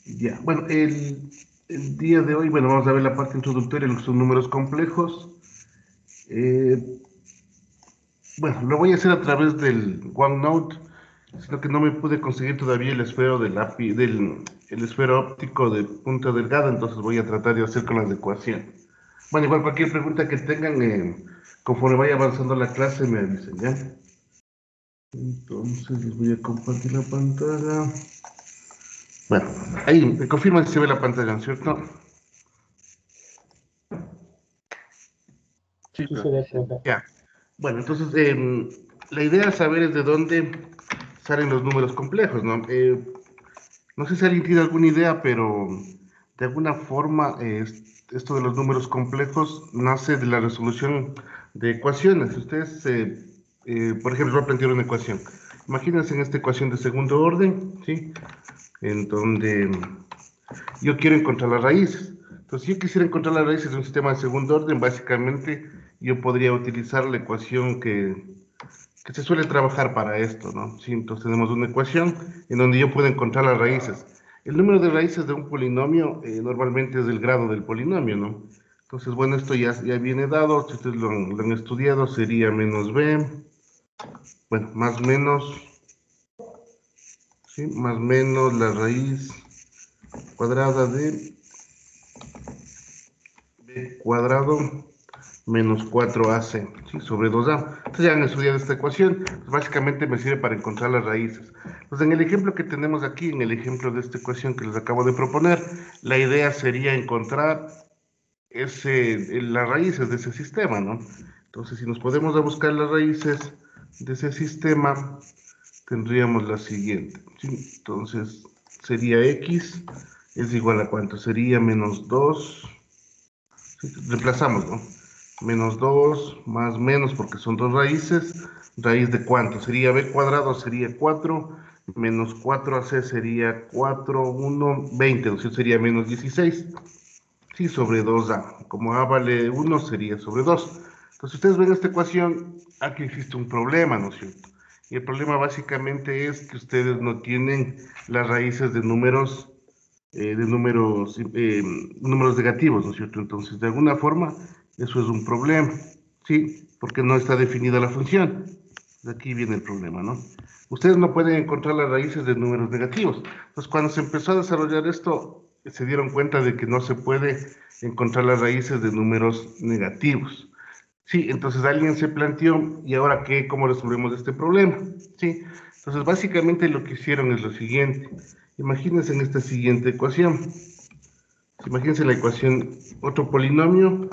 Ya, bueno, el día de hoy, bueno, vamos a ver la parte introductoria, lo que son números complejos. Eh, bueno, lo voy a hacer a través del OneNote, sino que no me pude conseguir todavía el esfero el esfero óptico de punta delgada, entonces voy a tratar de hacer con las ecuaciones. Bueno, igual cualquier pregunta que tengan, conforme vaya avanzando la clase, me dicen, ¿ya? Entonces les voy a compartir la pantalla. Bueno, ahí, me confirman si se ve la pantalla, ¿no es cierto? Sí, Sí creo se que ve, sí. profe. Ya. Bueno, entonces, la idea es saber es de dónde salen los números complejos, ¿no? No sé si alguien tiene alguna idea, pero de alguna forma esto de los números complejos nace de la resolución de ecuaciones. Si ustedes, por ejemplo, voy a plantear una ecuación. Imagínense en esta ecuación de segundo orden, ¿sí? En donde yo quiero encontrar las raíces. Entonces, si yo quisiera encontrar las raíces de un sistema de segundo orden, básicamente yo podría utilizar la ecuación que se suele trabajar para esto, ¿no? Sí, entonces tenemos una ecuación en donde yo puedo encontrar las raíces. El número de raíces de un polinomio normalmente es el grado del polinomio, ¿no? Entonces, bueno, esto ya viene dado, si ustedes lo han estudiado, sería menos b, bueno, más menos, ¿sí? Más menos la raíz cuadrada de b cuadrado menos 4ac, ¿sí? Sobre 2a. Entonces ya han estudiado esta ecuación, pues básicamente me sirve para encontrar las raíces. Pues en el ejemplo que tenemos aquí, en el ejemplo de esta ecuación que les acabo de proponer, la idea sería encontrar las raíces de ese sistema, ¿no? Entonces, si nos podemos a buscar las raíces de ese sistema, tendríamos la siguiente, ¿sí? Entonces, sería x es igual a cuánto, sería menos 2. Reemplazamos, ¿no? Menos 2 más menos, porque son dos raíces. ¿Raíz de cuánto? Sería b cuadrado, sería 4 menos 4ac sería 4 1 20, entonces sería menos 16. Sí, sobre 2a. Como a vale 1, sería sobre 2. Entonces, ustedes ven esta ecuación, aquí existe un problema, ¿no es cierto? Y el problema básicamente es que ustedes no tienen las raíces números negativos, ¿no es cierto? Entonces, de alguna forma, eso es un problema, ¿sí? Porque no está definida la función. De aquí viene el problema, ¿no? Ustedes no pueden encontrar las raíces de números negativos. Entonces, cuando se empezó a desarrollar esto, se dieron cuenta de que no se puede encontrar las raíces de números negativos. Sí, entonces alguien se planteó, ¿y ahora qué? ¿Cómo resolvemos este problema? Sí, entonces básicamente lo que hicieron es lo siguiente. Imagínense en esta siguiente ecuación. Imagínense la ecuación, otro polinomio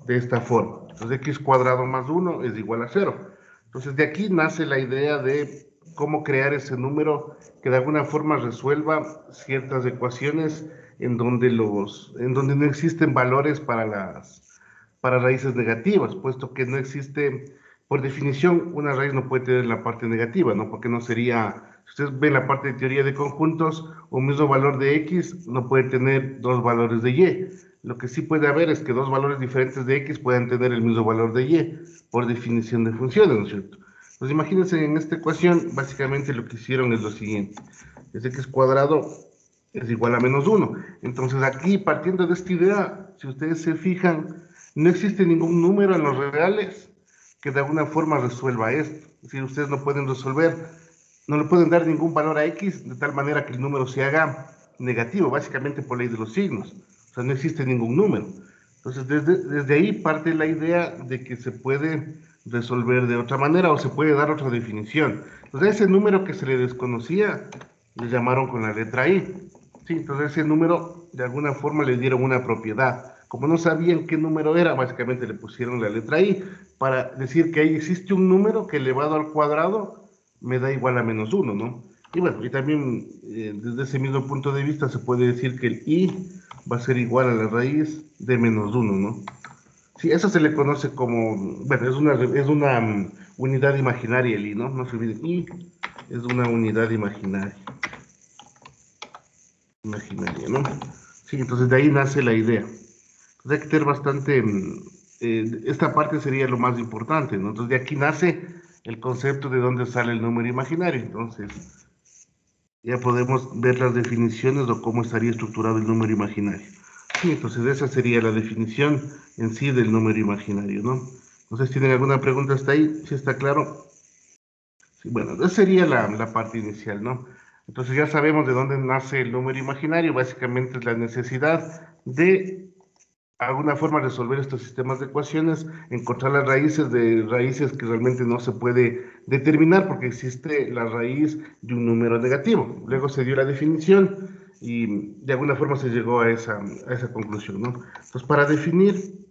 de esta forma. Entonces x cuadrado más 1 es igual a 0. Entonces de aquí nace la idea de cómo crear ese número que de alguna forma resuelva ciertas ecuaciones en donde no existen valores para raíces negativas, puesto que no existe, por definición, una raíz no puede tener la parte negativa, ¿no? Porque no sería, si ustedes ven la parte de teoría de conjuntos, un mismo valor de x no puede tener dos valores de y. Lo que sí puede haber es que dos valores diferentes de x puedan tener el mismo valor de y, por definición de funciones, ¿no es cierto? Pues imagínense en esta ecuación, básicamente lo que hicieron es lo siguiente. Es x cuadrado es igual a menos 1. Entonces aquí, partiendo de esta idea, si ustedes se fijan, no existe ningún número en los reales que de alguna forma resuelva esto. Es decir, ustedes no pueden resolver, no le pueden dar ningún valor a x de tal manera que el número se haga negativo, básicamente por ley de los signos. O sea, no existe ningún número. Entonces, desde ahí parte la idea de que se puede resolver de otra manera o se puede dar otra definición. Entonces, ese número que se le desconocía, le llamaron con la letra I. Sí, entonces ese número de alguna forma le dieron una propiedad. Como no sabían qué número era, básicamente le pusieron la letra I para decir que ahí existe un número que elevado al cuadrado me da igual a menos 1, ¿no? Y bueno, y también desde ese mismo punto de vista se puede decir que el I va a ser igual a la raíz de menos 1, ¿no? Sí, eso se le conoce como, bueno, es una unidad imaginaria el I, ¿no? No se olviden, I es una unidad imaginaria, ¿no? Sí, entonces de ahí nace la idea. Entonces hay que tener bastante, esta parte sería lo más importante, ¿no? Entonces de aquí nace el concepto de dónde sale el número imaginario. Entonces, ya podemos ver las definiciones o cómo estaría estructurado el número imaginario. Sí, entonces esa sería la definición en sí del número imaginario, ¿no? No sé si tienen alguna pregunta hasta ahí, si está claro. Sí, bueno, esa sería la parte inicial, ¿no? Entonces ya sabemos de dónde nace el número imaginario, básicamente es la necesidad de alguna forma resolver estos sistemas de ecuaciones, encontrar las raíces de raíces que realmente no se puede determinar porque existe la raíz de un número negativo. Luego se dio la definición y de alguna forma se llegó a esa conclusión, ¿no? Entonces, para definir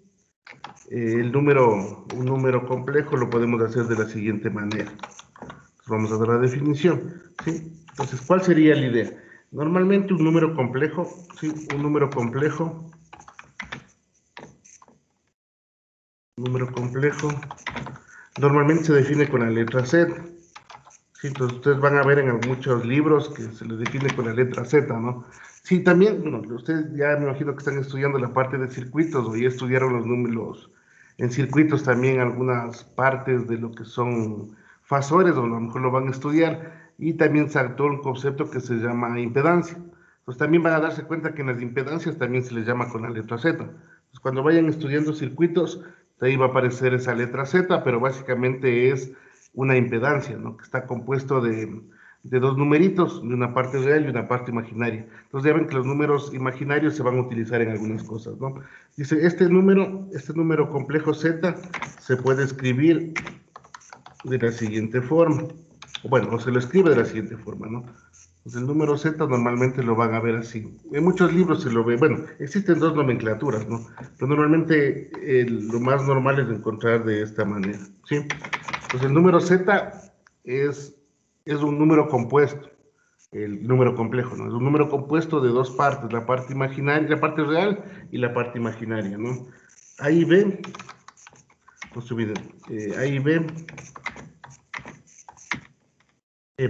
un número complejo lo podemos hacer de la siguiente manera. Entonces, vamos a dar la definición, ¿sí? Entonces, ¿cuál sería la idea? Normalmente un número complejo, ¿sí? Un número complejo normalmente se define con la letra Z. Sí, entonces ustedes van a ver en muchos libros que se les define con la letra Z, ¿no? Sí, también, bueno, ustedes ya me imagino que están estudiando la parte de circuitos o ya estudiaron los números en circuitos también algunas partes de lo que son fasores o a lo mejor lo van a estudiar y también se todo un concepto que se llama impedancia. Entonces también van a darse cuenta que en las impedancias también se les llama con la letra Z. Entonces cuando vayan estudiando circuitos, ahí va a aparecer esa letra Z, pero básicamente es una impedancia, ¿no? Que está compuesto de dos numeritos, de una parte real y una parte imaginaria. Entonces ya ven que los números imaginarios se van a utilizar en algunas cosas, ¿no? Dice, este número complejo Z se puede escribir de la siguiente forma. Bueno, o se lo escribe de la siguiente forma, ¿no? Pues el número Z normalmente lo van a ver así. En muchos libros se lo ve, bueno, existen dos nomenclaturas, ¿no? Pero normalmente lo más normal es encontrar de esta manera, ¿sí? Pues el número Z es, es un número compuesto, el número complejo, ¿no? Es un número compuesto de dos partes, la parte imaginaria, la parte real y la parte imaginaria, ¿no? A y B, no se olviden, A y B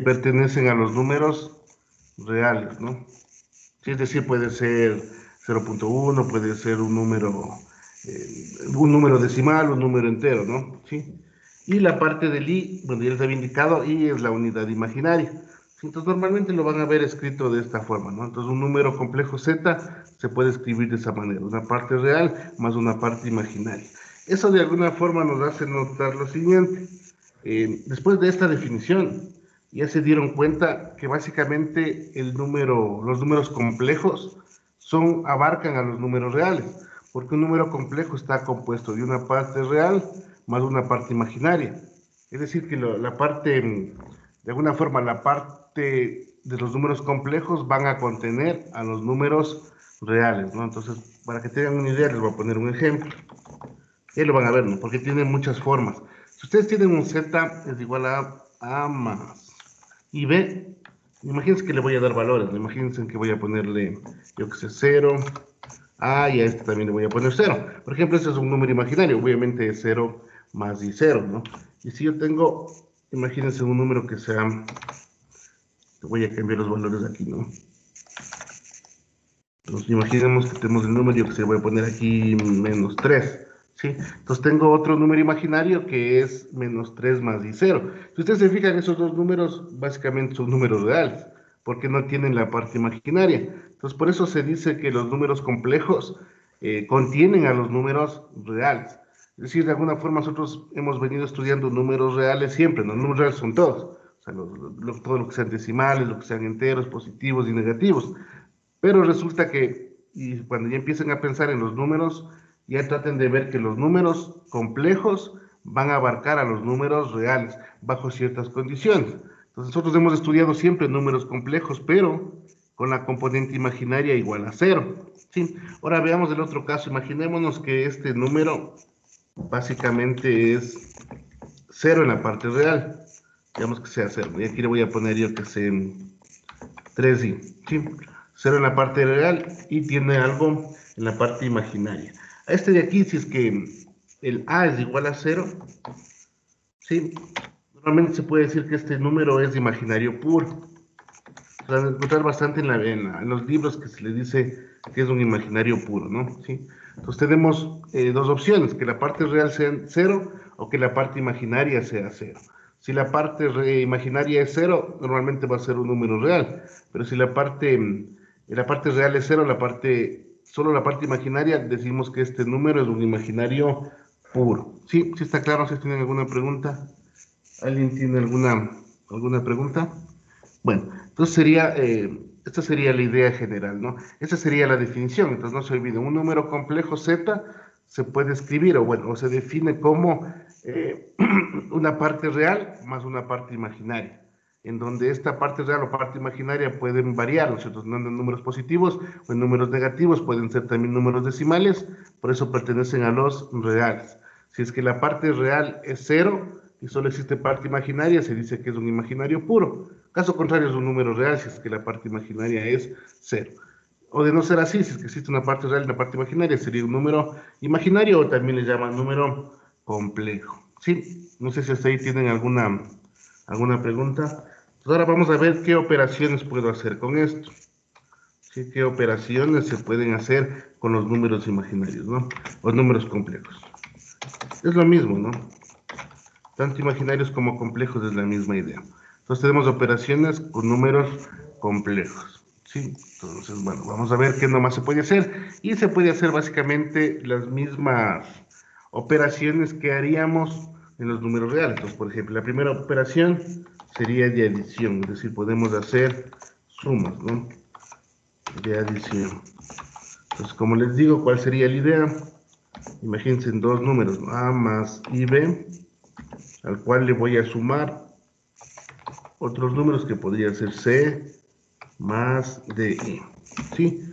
pertenecen a los números reales, ¿no? Sí, es decir, puede ser 0.1, puede ser un número decimal, un número entero, ¿no? Sí. Y la parte del i, bueno, ya les había indicado, i es la unidad imaginaria. Sí, entonces, normalmente lo van a ver escrito de esta forma, ¿no? Entonces, un número complejo z se puede escribir de esa manera, una parte real más una parte imaginaria. Eso de alguna forma nos hace notar lo siguiente. Después de esta definición, ya se dieron cuenta que básicamente los números complejos abarcan a los números reales, porque un número complejo está compuesto de una parte real más una parte imaginaria. Es decir, que de alguna forma, la parte de los números complejos van a contener a los números reales, ¿no? Entonces, para que tengan una idea, les voy a poner un ejemplo. Ya lo van a ver, ¿no? Porque tiene muchas formas. Si ustedes tienen un z es igual a más y b, imagínense que le voy a dar valores, ¿no? Imagínense que voy a ponerle, yo que sé, 0, y a este también le voy a poner 0. Por ejemplo, este es un número imaginario, obviamente es 0 más y 0, ¿no? Y si yo tengo, imagínense un número que sea, voy a cambiar los valores aquí, ¿no? Entonces, imaginemos que tenemos el número, yo que sé, voy a poner aquí menos 3. ¿Sí? Entonces tengo otro número imaginario que es menos 3 más y 0. Si ustedes se fijan, esos dos números básicamente son números reales, porque no tienen la parte imaginaria. Entonces por eso se dice que los números complejos contienen a los números reales. Es decir, de alguna forma nosotros hemos venido estudiando números reales siempre, ¿no? Los números reales son todos. O sea, todo lo que sean decimales, lo que sean enteros, positivos y negativos. Pero resulta que, y cuando ya empiecen a pensar en los números, ya traten de ver que los números complejos van a abarcar a los números reales bajo ciertas condiciones. Entonces nosotros hemos estudiado siempre números complejos, pero con la componente imaginaria igual a 0. ¿Sí? Ahora veamos el otro caso. Imaginémonos que este número básicamente es 0 en la parte real. Digamos que sea 0. Y aquí le voy a poner yo que sea 3i. ¿Sí? 0 en la parte real y tiene algo en la parte imaginaria. A este de aquí, si es que el a es igual a 0, ¿sí? Normalmente se puede decir que este número es imaginario puro. Se van a encontrar bastante en los libros que se le dice que es un imaginario puro, ¿no? ¿Sí? Entonces tenemos dos opciones, que la parte real sea 0 o que la parte imaginaria sea 0. Si la parte imaginaria es cero, normalmente va a ser un número real. Pero si la parte real es cero, solo la parte imaginaria, decimos que este número es un imaginario puro. ¿Sí? ¿Sí está claro? ¿Si tienen alguna pregunta? ¿Alguien tiene alguna pregunta? Bueno, entonces esta sería la idea general, ¿no? Esa sería la definición, entonces no se olviden, un número complejo z se puede escribir, o se define como una parte real más una parte imaginaria, en donde esta parte real o parte imaginaria pueden variar, ¿no es cierto? En números positivos o en números negativos, pueden ser también números decimales, por eso pertenecen a los reales. Si es que la parte real es cero y solo existe parte imaginaria, se dice que es un imaginario puro. Caso contrario es un número real si es que la parte imaginaria es cero. O de no ser así, si es que existe una parte real y una parte imaginaria, sería un número imaginario o también le llaman número complejo. ¿Sí? No sé si hasta ahí tienen alguna pregunta. Entonces ahora vamos a ver qué operaciones puedo hacer con esto. ¿Sí? ¿Qué operaciones se pueden hacer con los números imaginarios, ¿no? Los números complejos. Es lo mismo, ¿no? Tanto imaginarios como complejos es la misma idea. Entonces tenemos operaciones con números complejos. ¿Sí? Entonces, bueno, vamos a ver qué nomás se puede hacer. Y se puede hacer básicamente las mismas operaciones que haríamos en los números reales. Entonces, por ejemplo, la primera operación sería de adición, es decir, podemos hacer sumas, ¿no? De adición. Entonces, como les digo, ¿cuál sería la idea? Imagínense en dos números, ¿no? A más IB, al cual le voy a sumar otros números que podría ser C más DI. ¿Sí?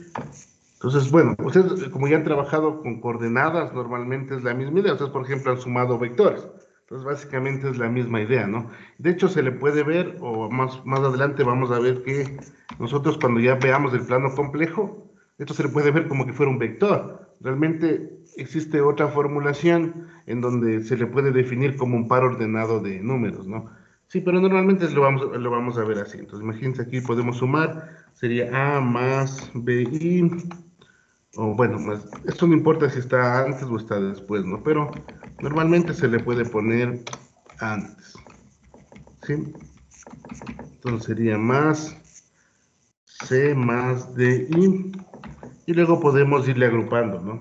Entonces, bueno, ustedes como ya han trabajado con coordenadas, normalmente es la misma idea. Ustedes, por ejemplo, han sumado vectores. Entonces, básicamente es la misma idea, ¿no? De hecho, se le puede ver, o más adelante vamos a ver que nosotros cuando ya veamos el plano complejo, esto se le puede ver como que fuera un vector. Realmente existe otra formulación en donde se le puede definir como un par ordenado de números, ¿no? Sí, pero normalmente lo vamos a ver así. Entonces, imagínense aquí podemos sumar, sería A más BI, o bueno, esto no importa si está antes o está después, ¿no? Pero normalmente se le puede poner antes, ¿sí? Entonces sería más C más DI, y luego podemos irle agrupando, ¿no?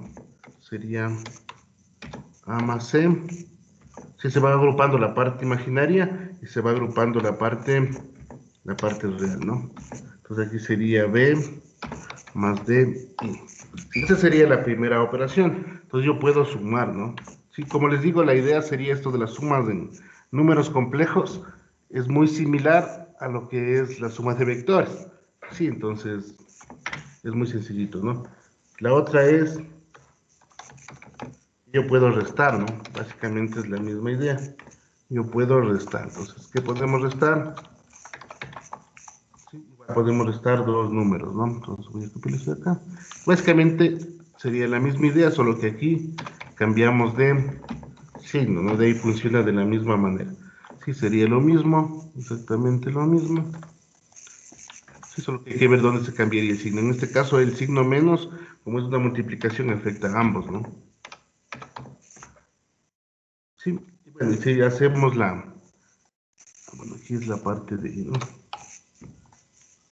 Sería A más C. Sí, se va agrupando la parte imaginaria y se va agrupando la parte real, ¿no? Entonces aquí sería B más D, I. Esa sería la primera operación. Entonces yo puedo sumar, ¿no? Sí, como les digo, la idea sería esto de las sumas en números complejos. Es muy similar a lo que es la suma de vectores. Sí, entonces es muy sencillito, ¿no? La otra es, yo puedo restar, ¿no? Básicamente es la misma idea. Yo puedo restar. Entonces, ¿qué podemos restar? Sí, podemos restar dos números, ¿no? Entonces voy a copiar esto de acá. Básicamente sería la misma idea, solo que aquí cambiamos de signo, ¿no? De ahí funciona de la misma manera. Sí, sería lo mismo, exactamente lo mismo. Sí, solo que hay que ver dónde se cambiaría el signo. En este caso, el signo menos, como es una multiplicación, afecta a ambos, ¿no? Sí, y bueno, y si hacemos bueno, aquí es la parte de, ¿no?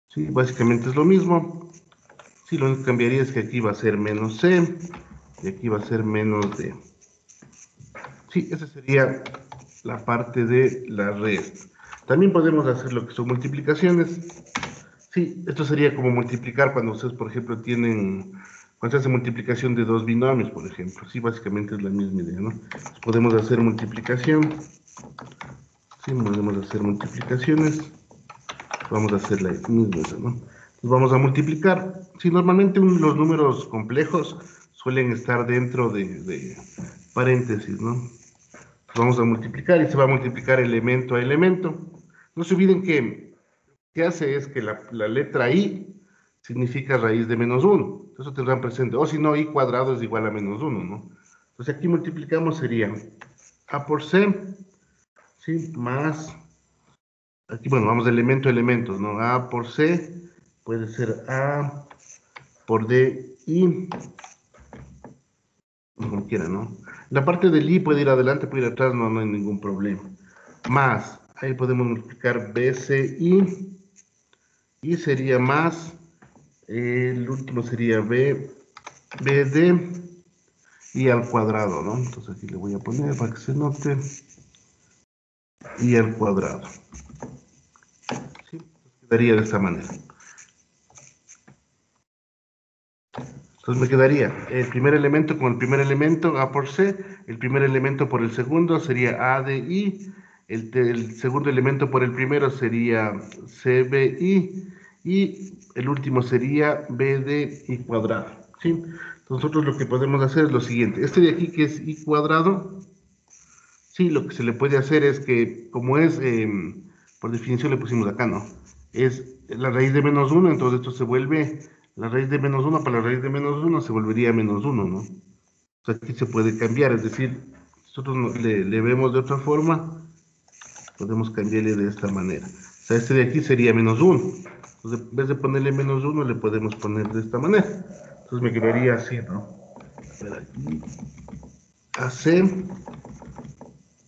Sí, básicamente es lo mismo. Sí, lo único que cambiaría es que aquí va a ser menos C y aquí va a ser menos D. Sí, esa sería la parte de la resta. También podemos hacer lo que son multiplicaciones. Sí, esto sería como multiplicar cuando ustedes, por ejemplo, cuando se hace multiplicación de dos binomios, por ejemplo. Sí, básicamente es la misma idea, ¿no? Entonces, podemos hacer multiplicación. Sí, podemos hacer multiplicaciones. Vamos a hacer la misma, ¿no? Entonces vamos a multiplicar. Sí, normalmente los números complejos suelen estar dentro de paréntesis, ¿no? Vamos a multiplicar y se va a multiplicar elemento a elemento. No se olviden que lo que hace es que la letra I significa raíz de menos 1. Eso tendrán presente. O si no, I cuadrado es igual a menos 1, ¿no? Entonces aquí multiplicamos sería A por C, ¿sí? Más, aquí bueno, vamos de elemento a elemento, ¿no? A por C puede ser A por D, I, como quiera, ¿no? La parte del I puede ir adelante, puede ir atrás, no hay ningún problema. Más Ahí podemos multiplicar BCI y sería más, el último sería BD y al cuadrado, ¿no? Entonces aquí le voy a poner para que se note y al cuadrado. ¿Sí? Quedaría de esta manera. Entonces me quedaría el primer elemento con el primer elemento, A por C, el primer elemento por el segundo sería ADI, el segundo elemento por el primero sería CBI y el último sería BDI cuadrado. ¿Sí? Entonces nosotros lo que podemos hacer es lo siguiente, este de aquí que es I cuadrado, sí, lo que se le puede hacer es que como es, por definición le pusimos acá, ¿no? Es la raíz de menos 1, entonces esto se vuelve la raíz de menos 1 para la raíz de menos 1 se volvería menos 1, ¿no? O sea, aquí se puede cambiar, es decir, nosotros le vemos de otra forma, podemos cambiarle de esta manera. O sea, este de aquí sería menos 1. Entonces, en vez de ponerle menos 1, le podemos poner de esta manera. Entonces me quedaría así, ¿no? A ver, aquí, AC,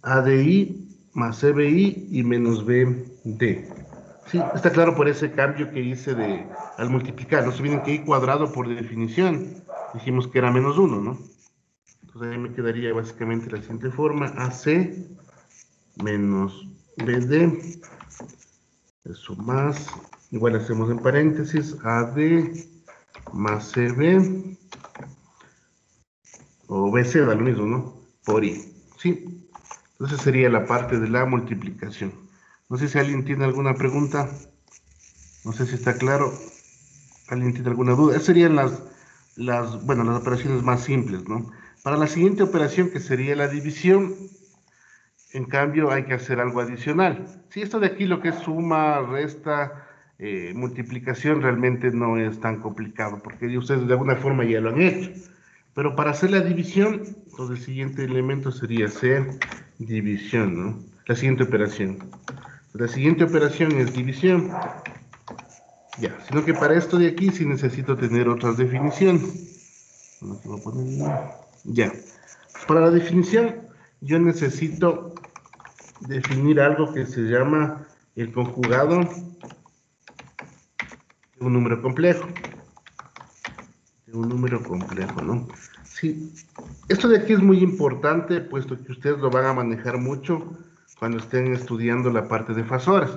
ADI más CBI y menos BD. Sí, está claro por ese cambio que hice al multiplicar. No se olviden que I cuadrado por definición dijimos que era menos 1, ¿no? Entonces ahí me quedaría básicamente la siguiente forma, AC menos BD, eso más, igual hacemos en paréntesis, AD más CB, o BC da lo mismo, ¿no? Por I, ¿sí? Entonces sería la parte de la multiplicación. No sé si alguien tiene alguna pregunta, no sé si está claro, alguien tiene alguna duda. Esas serían bueno, las operaciones más simples, ¿no? Para la siguiente operación, que sería la división, en cambio, hay que hacer algo adicional. Si esto de aquí, lo que es suma, resta, multiplicación, realmente no es tan complicado, porque ustedes de alguna forma ya lo han hecho. Pero para hacer la división, entonces el siguiente elemento sería hacer división, ¿no? La siguiente operación. La siguiente operación es división. Ya, sino que para esto de aquí sí necesito tener otras definiciones. Voy a poner ya. Para la definición, yo necesito definir algo que se llama el conjugado de un número complejo. De un número complejo, ¿no? Sí, esto de aquí es muy importante, puesto que ustedes lo van a manejar mucho cuando estén estudiando la parte de fasoras.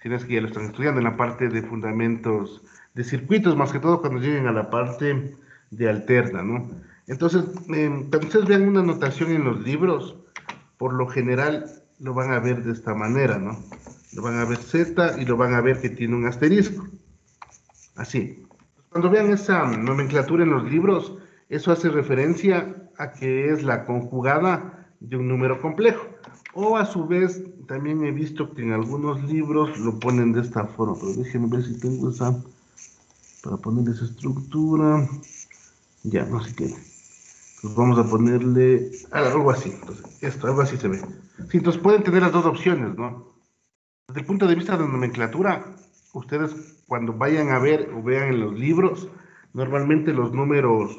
Si no es que ya lo están estudiando en la parte de fundamentos de circuitos, más que todo cuando lleguen a la parte de alterna, ¿no? Entonces, cuando ustedes vean una notación en los libros, por lo general lo van a ver de esta manera, ¿no? Lo van a ver Z y lo van a ver que tiene un asterisco. Así. Cuando vean esa nomenclatura en los libros, eso hace referencia a que es la conjugada de un número complejo. O a su vez, también he visto que en algunos libros lo ponen de esta forma, pero déjenme ver si tengo esa, para poner esa estructura. Ya, no sé qué. Entonces vamos a ponerle algo así. Entonces, esto, algo así se ve. Sí, entonces pueden tener las dos opciones, ¿no? Desde el punto de vista de nomenclatura, ustedes cuando vayan a ver o vean en los libros, normalmente los números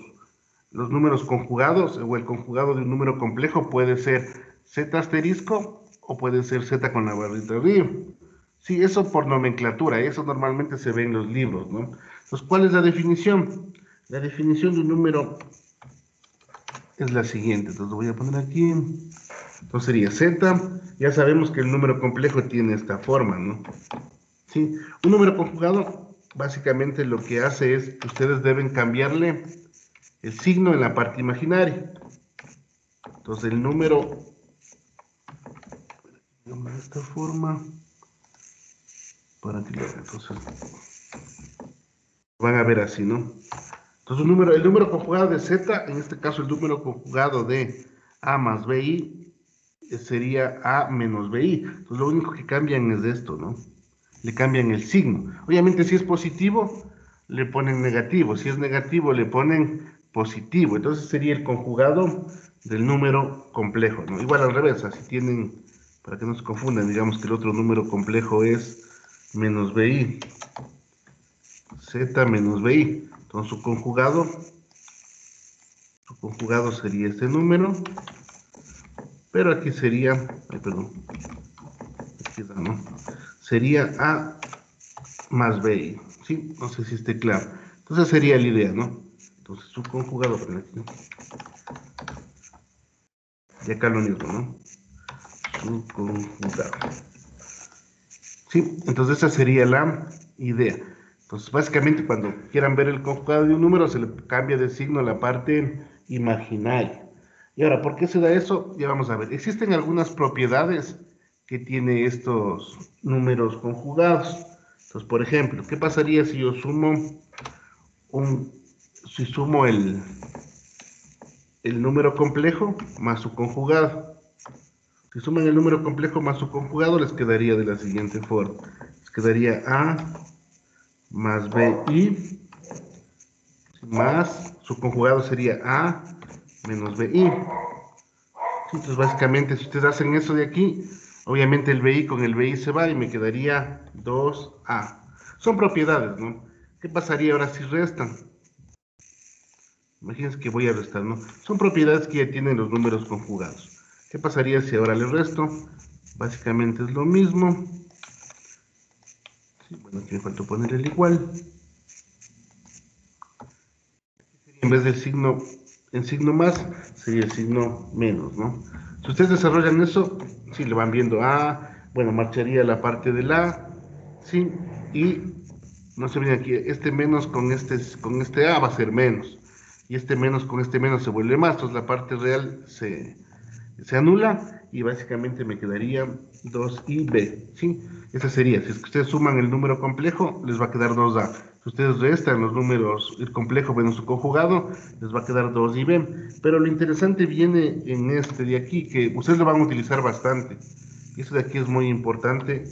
conjugados o el conjugado de un número complejo puede ser z asterisco o puede ser z con la barrita arriba. Sí, eso por nomenclatura, eso normalmente se ve en los libros, ¿no? Entonces, ¿cuál es la definición? La definición de un número es la siguiente, entonces lo voy a poner aquí. Entonces sería z, ya sabemos que el número complejo tiene esta forma, ¿no? ¿Sí? Un número conjugado básicamente lo que hace es que ustedes deben cambiarle el signo en la parte imaginaria. Entonces el número, de esta forma, para que entonces van a ver así, ¿no? Entonces el número conjugado de z, en este caso el número conjugado de a más bi, sería a menos bi. Entonces lo único que cambian es esto, ¿no? Le cambian el signo. Obviamente si es positivo, le ponen negativo. Si es negativo, le ponen positivo. Entonces sería el conjugado del número complejo, ¿no? Igual al revés, así tienen, para que no se confundan, digamos que el otro número complejo es menos bi, z menos bi. Entonces su conjugado sería este número, pero aquí sería, ay, perdón, ¿no? Sería A más BI, ¿sí? No sé si esté claro. Entonces sería la idea, ¿no? Entonces su conjugado, y acá lo mismo, ¿no? Su conjugado. Sí, entonces esa sería la idea. Entonces básicamente cuando quieran ver el conjugado de un número se le cambia de signo a la parte imaginaria. Y ahora, ¿por qué se da eso? Ya vamos a ver. Existen algunas propiedades que tiene estos números conjugados. Entonces, por ejemplo, ¿qué pasaría si yo sumo si sumo el número complejo más su conjugado? Si suman el número complejo más su conjugado, les quedaría de la siguiente forma. Les quedaría A más BI más su conjugado sería A menos BI. Entonces, básicamente, si ustedes hacen eso de aquí, obviamente el BI con el BI se va y me quedaría 2A. Son propiedades, ¿no? ¿Qué pasaría ahora si restan? Imagínense que voy a restar, ¿no? Son propiedades que ya tienen los números conjugados. ¿Qué pasaría si ahora les resto? Básicamente es lo mismo. Sí, bueno, aquí me faltó poner el igual. En vez del signo, en signo más, sería el signo menos, ¿no? Si ustedes desarrollan eso, sí, le van viendo A, bueno, marcharía la parte del A, sí, y no se miren aquí, este menos con este A va a ser menos, y este menos con este menos se vuelve más, entonces la parte real se anula y básicamente me quedaría 2IB, ¿sí? Esa sería, si es que ustedes suman el número complejo, les va a quedar 2A. Si ustedes restan los números, el complejo menos su conjugado, les va a quedar 2IB. Pero lo interesante viene en este de aquí, que ustedes lo van a utilizar bastante. Y eso de aquí es muy importante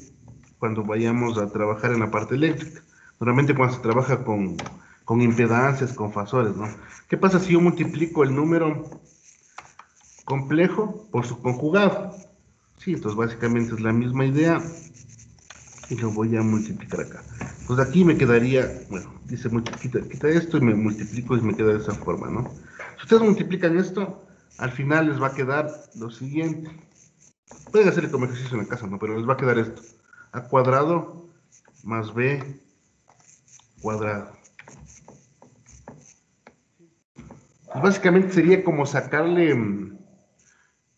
cuando vayamos a trabajar en la parte eléctrica. Normalmente cuando se trabaja con impedancias, con fasores, ¿no? ¿Qué pasa si yo multiplico el número complejo por su conjugado? Sí, entonces básicamente es la misma idea y lo voy a multiplicar acá. Pues aquí me quedaría, bueno, dice quita esto y me multiplico y me queda de esa forma, ¿no? Si ustedes multiplican esto, al final les va a quedar lo siguiente. Pueden hacerle como ejercicio en la casa, ¿no? Pero les va a quedar esto. A cuadrado más B cuadrado. Pues básicamente sería como sacarle, de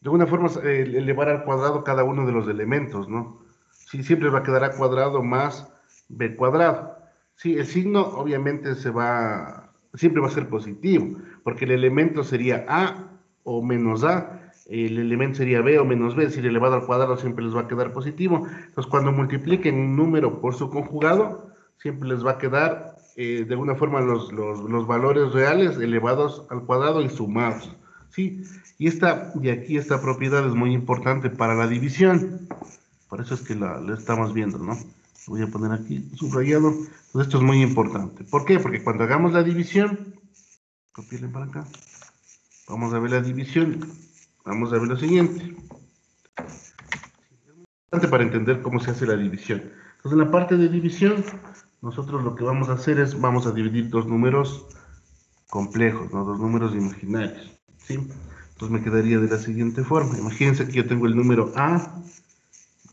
alguna forma, elevar al cuadrado cada uno de los elementos, ¿no? Sí, siempre va a quedar a cuadrado más b cuadrado. Sí, el signo obviamente siempre va a ser positivo, porque el elemento sería a o menos a, el elemento sería b o menos b, si elevado al cuadrado siempre les va a quedar positivo. Entonces, cuando multipliquen un número por su conjugado, siempre les va a quedar, de alguna forma, los valores reales elevados al cuadrado y sumados. ¿Sí? Y aquí esta propiedad es muy importante para la división. Por eso es que la estamos viendo, ¿no? Voy a poner aquí subrayado. Entonces esto es muy importante. ¿Por qué? Porque cuando hagamos la división, copiarle para acá, vamos a ver la división, vamos a ver lo siguiente. Importante para entender cómo se hace la división. Entonces en la parte de división, nosotros lo que vamos a hacer es, vamos a dividir dos números complejos, ¿no? Dos números imaginarios, ¿sí? Entonces me quedaría de la siguiente forma. Imagínense que yo tengo el número A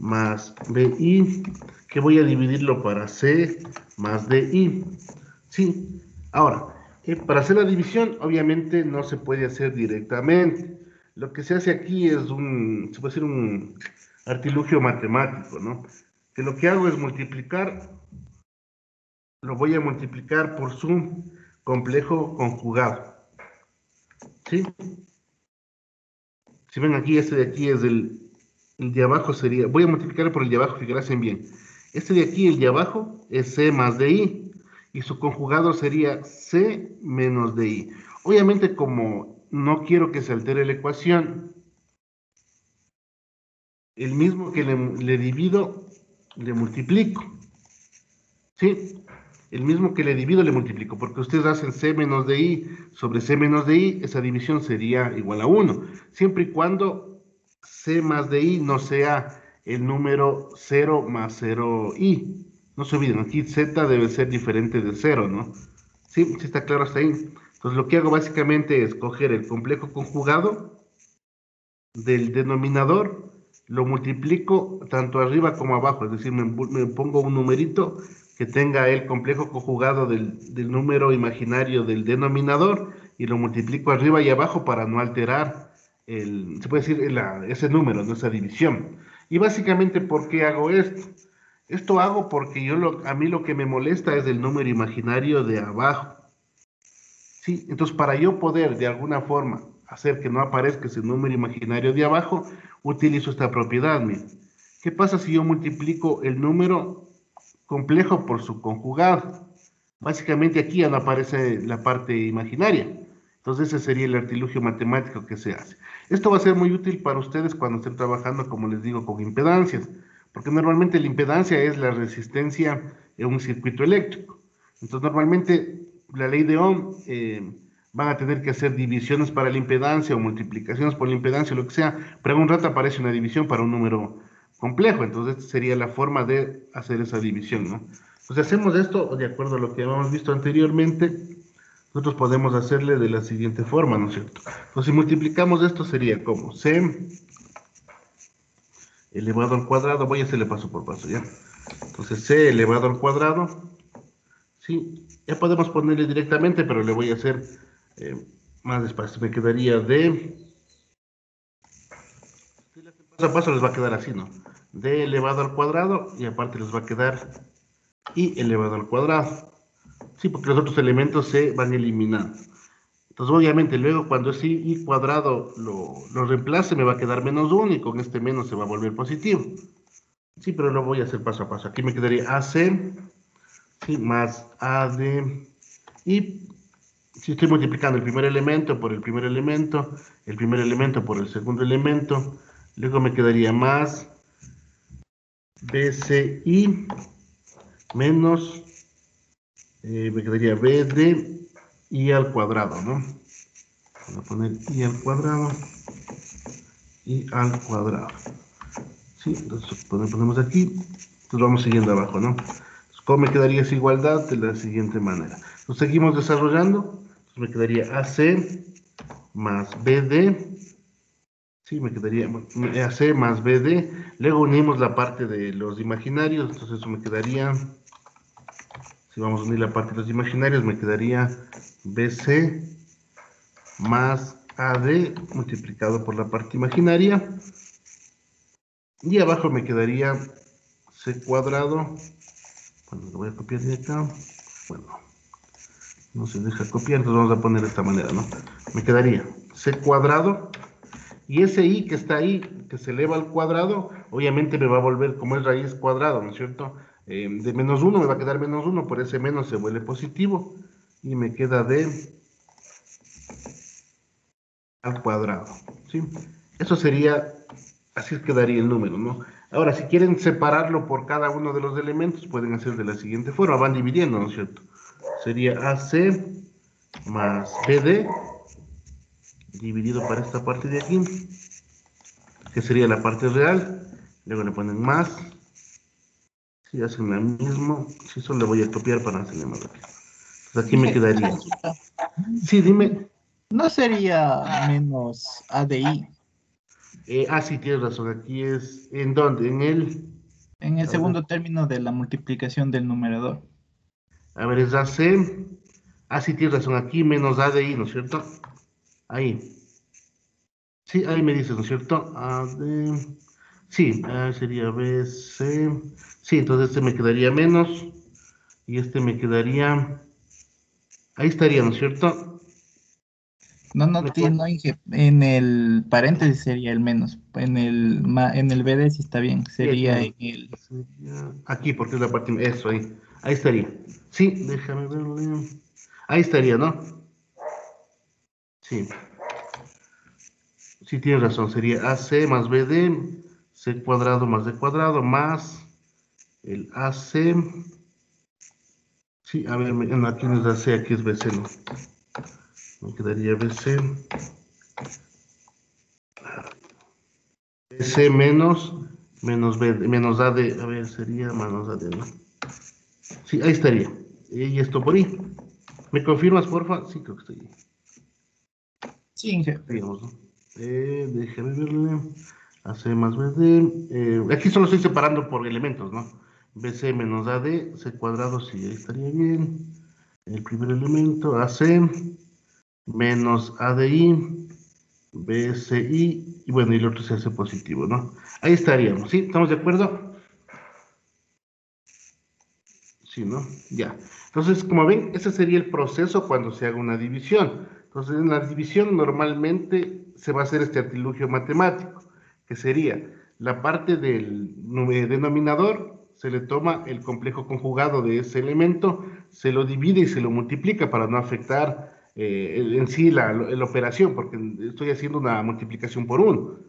más BI, que voy a dividirlo para C más DI. Sí, ahora, para hacer la división, obviamente no se puede hacer directamente. Lo que se hace aquí es se puede decir un artilugio matemático, ¿no? Que lo que hago es multiplicar, lo voy a multiplicar por su complejo conjugado. ¿Sí? Si ven aquí, este de aquí es el de abajo sería, voy a multiplicar por el de abajo, fíjense bien. Este de aquí, el de abajo, es C más DI, y su conjugado sería C menos DI. Obviamente, como no quiero que se altere la ecuación, el mismo que le divido, le multiplico. ¿Sí? El mismo que le divido, le multiplico, porque ustedes hacen C menos DI sobre C menos DI, esa división sería igual a 1, siempre y cuando C más DI no sea el número 0 más 0i. No se olviden, aquí Z debe ser diferente de 0, ¿no? ¿Sí? ¿Sí está claro hasta ahí? Entonces lo que hago básicamente es coger el complejo conjugado del denominador lo multiplico tanto arriba como abajo, es decir, me pongo un numerito que tenga el complejo conjugado del número imaginario del denominador y lo multiplico arriba y abajo para no alterar se puede decir, ese número, ¿no? Esa división. Y básicamente, ¿por qué hago esto? Esto hago porque a mí lo que me molesta es el número imaginario de abajo. Sí, entonces para yo poder de alguna forma hacer que no aparezca ese número imaginario de abajo, utilizo esta propiedad. Miren. ¿Qué pasa si yo multiplico el número complejo por su conjugado? Básicamente aquí ya no aparece la parte imaginaria. Entonces ese sería el artilugio matemático que se hace. Esto va a ser muy útil para ustedes cuando estén trabajando, como les digo, con impedancias, porque normalmente la impedancia es la resistencia en un circuito eléctrico. Entonces normalmente la ley de Ohm van a tener que hacer divisiones para la impedancia o multiplicaciones por la impedancia, lo que sea, pero en un rato aparece una división para un número complejo, entonces esta sería la forma de hacer esa división, ¿no? Pues hacemos esto de acuerdo a lo que hemos visto anteriormente, nosotros podemos hacerle de la siguiente forma, ¿no es cierto? Entonces si multiplicamos esto sería como c elevado al cuadrado, voy a hacerle paso por paso, ¿ya? Entonces c elevado al cuadrado, sí, ya podemos ponerle directamente, pero le voy a hacer más despacio, me quedaría de, paso a paso les va a quedar así, ¿no? D elevado al cuadrado y aparte les va a quedar I elevado al cuadrado. Sí, porque los otros elementos se van eliminando. Entonces, obviamente, luego cuando ese I cuadrado lo reemplace, me va a quedar -1 y con este menos se va a volver positivo. Sí, pero lo voy a hacer paso a paso. Aquí me quedaría AC, sí, más AD. Y si estoy multiplicando el primer elemento por el primer elemento por el segundo elemento, luego me quedaría más BCI menos, me quedaría BD I al cuadrado, ¿no? Voy a poner I al cuadrado. I al cuadrado. ¿Sí? Entonces ponemos aquí. Entonces vamos siguiendo abajo, ¿no? Entonces, ¿cómo me quedaría esa igualdad? De la siguiente manera. Entonces seguimos desarrollando. Entonces me quedaría AC más BD. Sí, me quedaría AC más BD. Luego unimos la parte de los imaginarios. Entonces eso me quedaría, si vamos a unir la parte de los imaginarios, me quedaría BC más AD multiplicado por la parte imaginaria. Y abajo me quedaría C cuadrado. Bueno, lo voy a copiar de acá. Bueno, no se deja copiar, entonces vamos a poner de esta manera, ¿no? Me quedaría C cuadrado. Y ese I que está ahí, que se eleva al cuadrado, obviamente me va a volver como es raíz cuadrado, ¿no es cierto? De -1 me va a quedar -1, por ese menos se vuelve positivo. Y me queda D al cuadrado, ¿sí? Eso sería, así quedaría el número, ¿no? Ahora, si quieren separarlo por cada uno de los elementos, pueden hacer de la siguiente forma, van dividiendo, ¿no es cierto? Sería AC más BD, dividido para esta parte de aquí, que sería la parte real, luego le ponen más, si hacen lo mismo, si solo le voy a copiar para hacerle más rápido. Entonces aquí me Dije, quedaría. consulta. Sí, dime. ¿No sería menos ADI Sí, tienes razón, aquí es, ¿en dónde? En el, en el a ver, segundo término de la multiplicación del numerador? es AC. Sí, tienes razón, aquí menos A de I, ¿no es cierto? Ahí. Sí, ahí me dices, ¿no es cierto? Sí, sería BC. Sí, entonces este me quedaría menos. Y este me quedaría. Ahí estaría, ¿no es cierto? No, no Me tiene, no, en el paréntesis sería el menos. En el BD sí está bien. Sí, aquí Sería en el. aquí, porque es la parte. Eso, ahí. Ahí estaría. Sí, déjame verle. Ahí estaría, ¿no? Sí. Sí, tienes razón. Sería AC más BD. C cuadrado más D cuadrado más el AC. Sí, a ver, no, aquí no es AC, aquí es BC, ¿no? Me quedaría BC. BC menos B, menos AD, a ver, sería menos AD, ¿no? Sí, ahí estaría. Y esto por ahí. ¿Me confirmas, porfa? Sí, creo que estoy ahí. Sí, Inge. Estaríamos, ¿no? Déjame verle. AC más BD. Aquí solo estoy separando por elementos, ¿no? BC menos AD, C cuadrado, sí, ahí estaría bien. El primer elemento, AC, menos ADI, BCI, y bueno, y el otro se hace positivo, ¿no? Ahí estaríamos, ¿sí? ¿Estamos de acuerdo? Sí, ¿no? Ya. Entonces, como ven, ese sería el proceso cuando se haga una división. Entonces, en la división normalmente se va a hacer este artilugio matemático, que sería la parte del denominador, se le toma el complejo conjugado de ese elemento, se lo divide y se lo multiplica para no afectar en sí la operación, porque estoy haciendo una multiplicación por uno.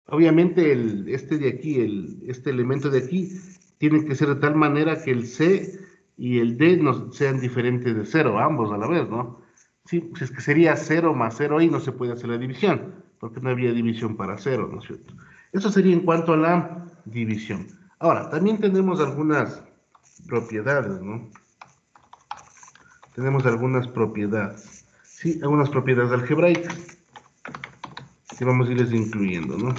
Obviamente este de aquí, este elemento de aquí, tiene que ser de tal manera que el C y el D no sean diferentes de cero, ambos a la vez, ¿no? Sí, pues es que sería cero más cero y no se puede hacer la división, porque no había división para cero, ¿no es cierto? Eso sería en cuanto a la división. Ahora, también tenemos algunas propiedades, ¿no? Tenemos algunas propiedades, sí, algunas propiedades algebraicas, que vamos a irles incluyendo, ¿no?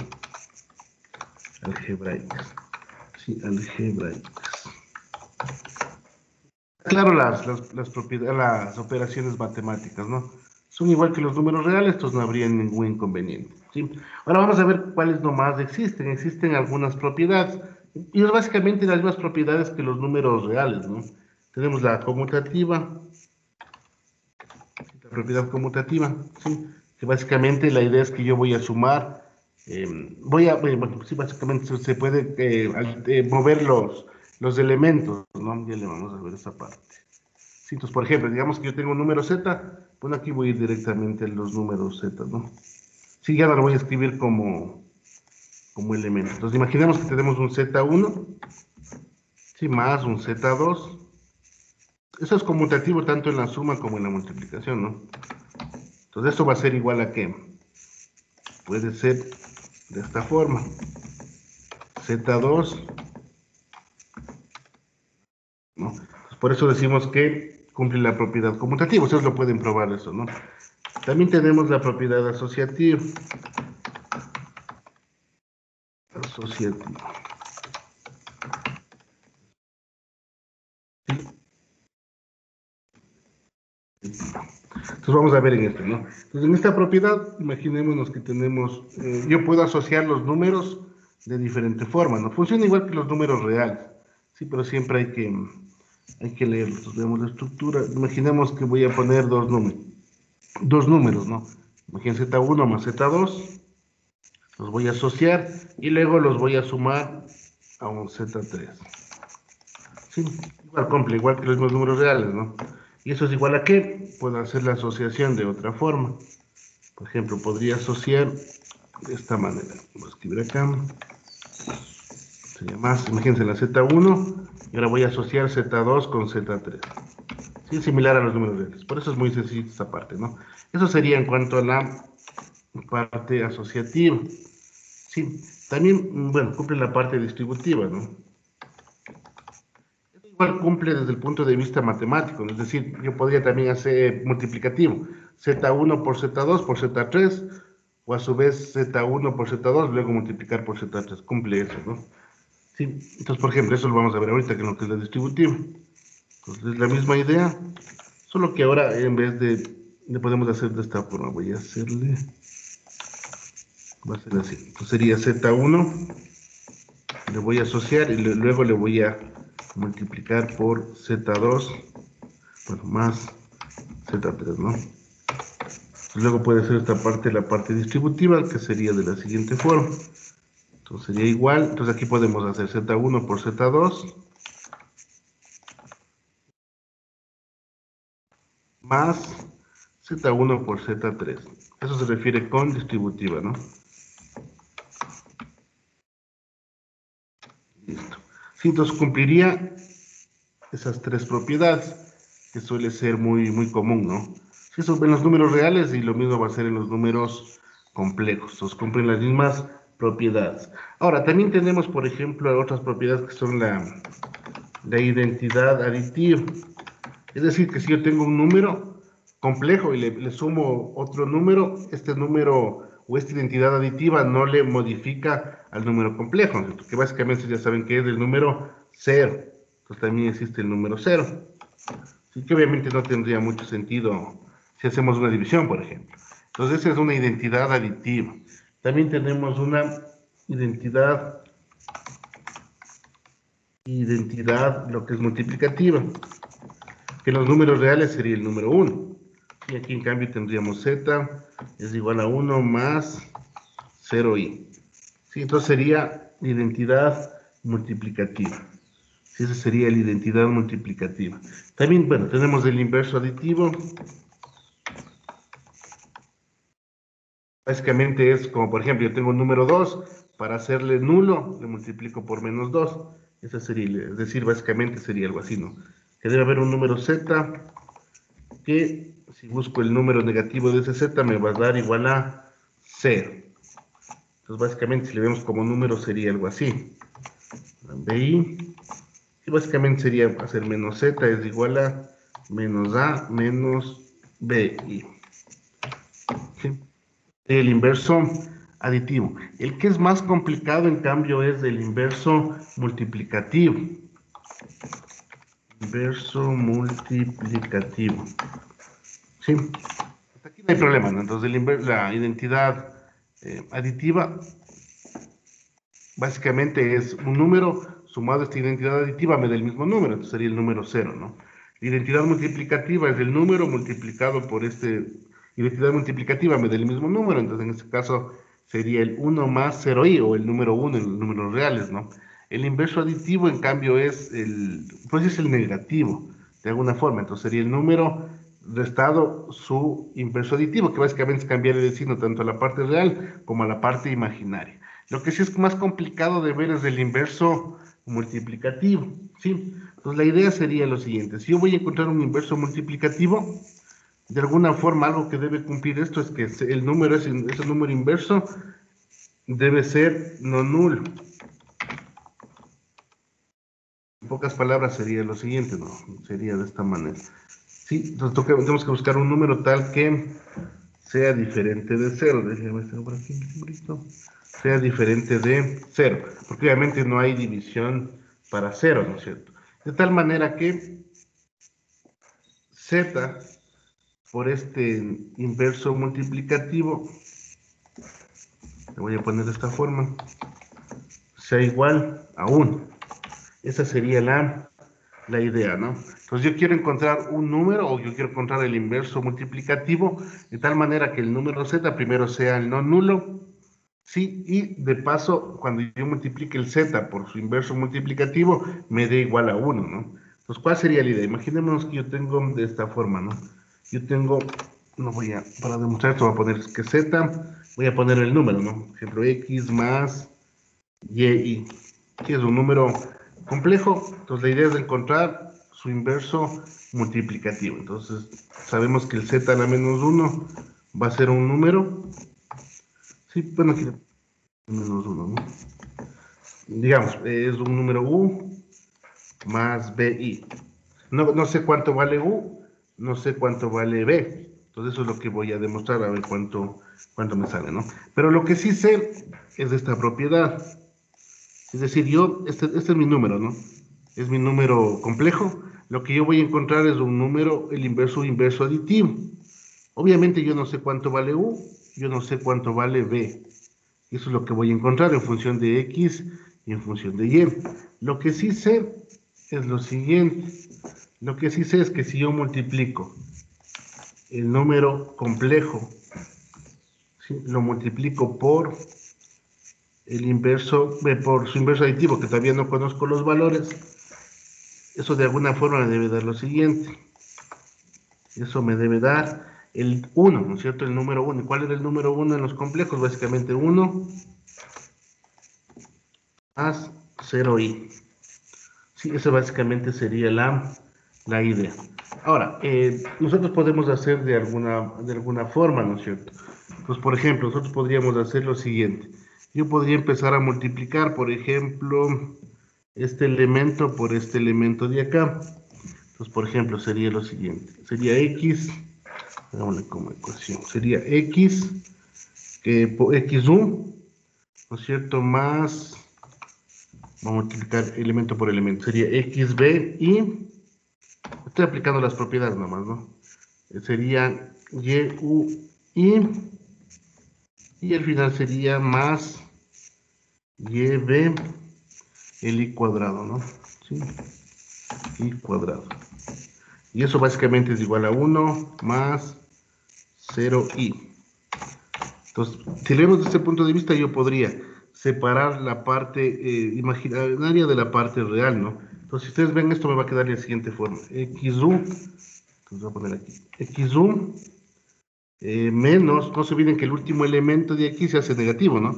Algebraicas. Sí, algebraicas. Claro, las propiedades, las operaciones matemáticas, ¿no? Son igual que los números reales, entonces no habría ningún inconveniente, ¿sí? Ahora vamos a ver cuáles nomás existen. Existen algunas propiedades, y es básicamente las mismas propiedades que los números reales, ¿no? Tenemos la conmutativa, la propiedad conmutativa, ¿sí? Que básicamente la idea es que yo voy a sumar, bueno, sí, básicamente se puede mover los elementos, ¿no? Ya le vamos a ver esa parte. Sí, entonces, por ejemplo, digamos que yo tengo un número Z, bueno, aquí voy a ir directamente a los números Z, ¿no? Sí, ya no lo voy a escribir como elemento. Entonces, imaginemos que tenemos un Z1, sí, más un Z2. Eso es conmutativo tanto en la suma como en la multiplicación, ¿no? Entonces, esto va a ser igual a ¿qué? Puede ser de esta forma. Z2, ¿no? Entonces, por eso decimos que cumple la propiedad conmutativa. Ustedes lo pueden probar eso, ¿no? También tenemos la propiedad asociativa. Asociativa. Entonces vamos a ver en esto, ¿no? Entonces en esta propiedad, imaginémonos que tenemos, yo puedo asociar los números de diferente forma, ¿no? Funciona igual que los números reales, sí, pero siempre hay que leerlos. Entonces veamos la estructura, imaginemos que voy a poner dos números, ¿no? Imaginen Z1 más Z2, los voy a asociar y luego los voy a sumar a un Z3. Sí, igual que los mismos números reales, ¿no? ¿Y eso es igual a qué? Puedo hacer la asociación de otra forma. Por ejemplo, podría asociar de esta manera. Voy a escribir acá. Sería más, imagínense la Z1 y ahora voy a asociar Z2 con Z3. Sí, similar a los números reales. Por eso es muy sencillo esta parte, ¿no? Eso sería en cuanto a la parte asociativa. Sí, también, bueno, cumple la parte distributiva, ¿no? Igual cumple desde el punto de vista matemático, es decir, yo podría también hacer multiplicativo, Z1 por Z2 por Z3, o a su vez Z1 por Z2, luego multiplicar por Z3, cumple eso, ¿no? Sí, entonces, por ejemplo, eso lo vamos a ver ahorita, que es lo que es la distributiva. Entonces, es la misma idea, solo que ahora en vez le podemos hacer de esta forma, va a ser así, entonces sería Z1, le voy a asociar y luego le voy a multiplicar por Z2, bueno, más Z3, ¿no? Luego puede ser esta parte, la parte distributiva, que sería de la siguiente forma. Entonces sería igual, entonces aquí podemos hacer Z1 por Z2, más Z1 por Z3. Eso se refiere con distributiva, ¿no? Listo. Sí, entonces cumpliría esas tres propiedades, que suele ser muy común, ¿no? Si eso en los números reales y lo mismo va a ser en los números complejos, entonces cumplen las mismas propiedades. Ahora, también tenemos, por ejemplo, otras propiedades que son la identidad aditiva. Es decir, que si yo tengo un número complejo y le sumo otro número, este número o esta identidad aditiva no le modifica al número complejo, ¿cierto? Que básicamente ya saben que es el número 0. Entonces también existe el número 0. Así que obviamente no tendría mucho sentido si hacemos una división, por ejemplo. Entonces esa es una identidad aditiva. También tenemos una identidad, lo que es multiplicativa, que en los números reales sería el número 1. Y aquí en cambio tendríamos z es igual a 1 más 0i. ¿Sí? Entonces sería identidad multiplicativa. Sí, esa sería la identidad multiplicativa. También, bueno, tenemos el inverso aditivo. Básicamente es como, por ejemplo, yo tengo un número 2, para hacerle nulo, le multiplico por menos 2. Esa sería, es decir, básicamente sería algo así, ¿no? Que debe haber un número z, que si busco el número negativo de ese z, me va a dar igual a 0. Entonces, básicamente, si le vemos como número, sería algo así. BI, y básicamente sería hacer menos z es igual a menos a menos BI. ¿Sí? El inverso aditivo. El que es más complicado, en cambio, es el inverso multiplicativo. Inverso multiplicativo. ¿Sí? Hasta aquí no hay problema, ¿no? Entonces, la identidad aditiva básicamente es un número sumado a esta identidad aditiva, me da el mismo número, entonces sería el número 0, ¿no? La identidad multiplicativa es el número multiplicado por identidad multiplicativa, me da el mismo número, entonces en este caso sería el 1 más 0i, o el número 1 en los números reales, ¿no? El inverso aditivo, en cambio, es el negativo, de alguna forma, entonces sería el número restado su inverso aditivo, que básicamente es cambiar el signo tanto a la parte real como a la parte imaginaria. Lo que sí es más complicado de ver es el inverso multiplicativo, ¿sí? Entonces la idea sería lo siguiente: si yo voy a encontrar un inverso multiplicativo, de alguna forma algo que debe cumplir esto es que el número, ese número inverso, debe ser no nulo. En pocas palabras sería lo siguiente, ¿no? Sería de esta manera. Sí, entonces tenemos que buscar un número tal que sea diferente de 0. Déjenme estar por aquí, sea diferente de 0, porque obviamente no hay división para 0, ¿no es cierto? De tal manera que z por este inverso multiplicativo, le voy a poner de esta forma, sea igual a 1. Esa sería la idea, ¿no? Entonces yo quiero encontrar un número, o yo quiero encontrar el inverso multiplicativo, de tal manera que el número z primero sea el no nulo, ¿sí? Y de paso, cuando yo multiplique el z por su inverso multiplicativo, me dé igual a 1, ¿no? Entonces, ¿cuál sería la idea? Imaginémonos que yo tengo de esta forma, ¿no? Yo tengo, para demostrar esto voy a poner que z, voy a poner el número, ¿no? Por ejemplo, x más y, que es un número complejo, entonces la idea es encontrar su inverso multiplicativo. Entonces, sabemos que el z a la menos 1 va a ser un número, sí, bueno, aquí menos 1, ¿no? Digamos, es un número u más bi. No sé cuánto vale u, no sé cuánto vale b. Entonces eso es lo que voy a demostrar, a ver cuánto me sale, ¿no? Pero lo que sí sé es de esta propiedad. Es decir, este es mi número, ¿no? Es mi número complejo. Lo que yo voy a encontrar es un número, el inverso aditivo. Obviamente yo no sé cuánto vale u, yo no sé cuánto vale b. Eso es lo que voy a encontrar en función de x y en función de y. Lo que sí sé es lo siguiente. Lo que sí sé es que si yo multiplico el número complejo, ¿sí?, lo multiplico por por su inverso aditivo, que todavía no conozco los valores, eso de alguna forma me debe dar lo siguiente. Eso me debe dar el 1, ¿no es cierto? El número 1. ¿Cuál era el número 1 en los complejos? Básicamente 1 más 0i. Sí, esa básicamente sería la idea. Ahora, nosotros podemos hacer de alguna forma, ¿no es cierto? Pues, por ejemplo, nosotros podríamos hacer lo siguiente. Yo podría empezar a multiplicar, por ejemplo, este elemento por este elemento de acá. Entonces, por ejemplo, sería lo siguiente. Sería x, hagámosle como ecuación, sería x, que por XU, ¿no es cierto? Más, vamos a multiplicar elemento por elemento, sería XB y, estoy aplicando las propiedades nomás, ¿no? Sería YU y el final sería más YB el I cuadrado, ¿no? ¿Sí? I cuadrado. Y eso básicamente es igual a 1 más 0i. Entonces, si lo vemos desde este punto de vista, yo podría separar la parte imaginaria de la parte real, ¿no? Entonces, si ustedes ven esto, me va a quedar de la siguiente forma. XU, entonces voy a poner aquí, XU menos, no se olviden que el último elemento de aquí se hace negativo, ¿no?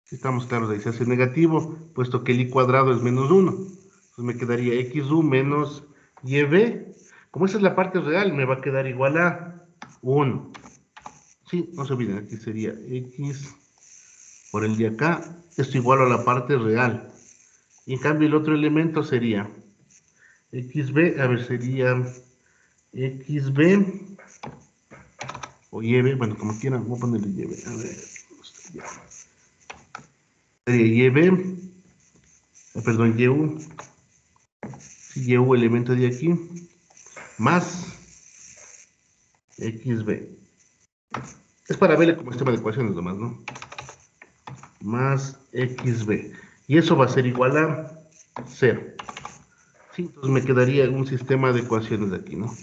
Si estamos claros ahí, se hace negativo, puesto que el I cuadrado es menos 1. Entonces me quedaría XU menos YB. Como esa es la parte real, me va a quedar igual a 1. Sí, no se olviden, aquí sería X por el de acá, esto igual a la parte real. Y en cambio el otro elemento sería XB, a ver, sería XB o YB, bueno, como quieran, voy a ponerle YB, a ver, sería YB, perdón, YU, YU elemento de aquí, más XB. Es para verle como sistema de ecuaciones nomás, ¿no? Más XB. Y eso va a ser igual a 0. Sí, entonces me quedaría un sistema de ecuaciones de aquí, ¿no?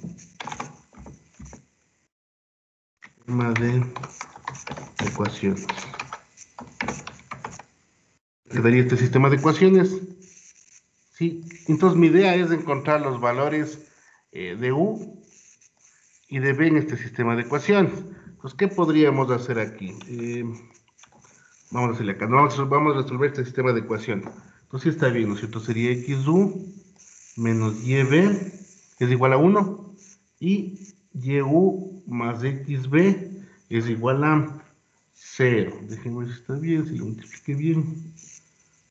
Sistema de ecuaciones. Me quedaría este sistema de ecuaciones. Sí, entonces mi idea es encontrar los valores de U y de B en este sistema de ecuaciones. Entonces, ¿qué podríamos hacer aquí? Vamos a hacerle acá, vamos a resolver este sistema de ecuaciones. Entonces está bien, ¿no es cierto? Sería XU menos YB es igual a 1 y YU más XB es igual a 0. Déjenme ver si está bien, si lo multiplique bien.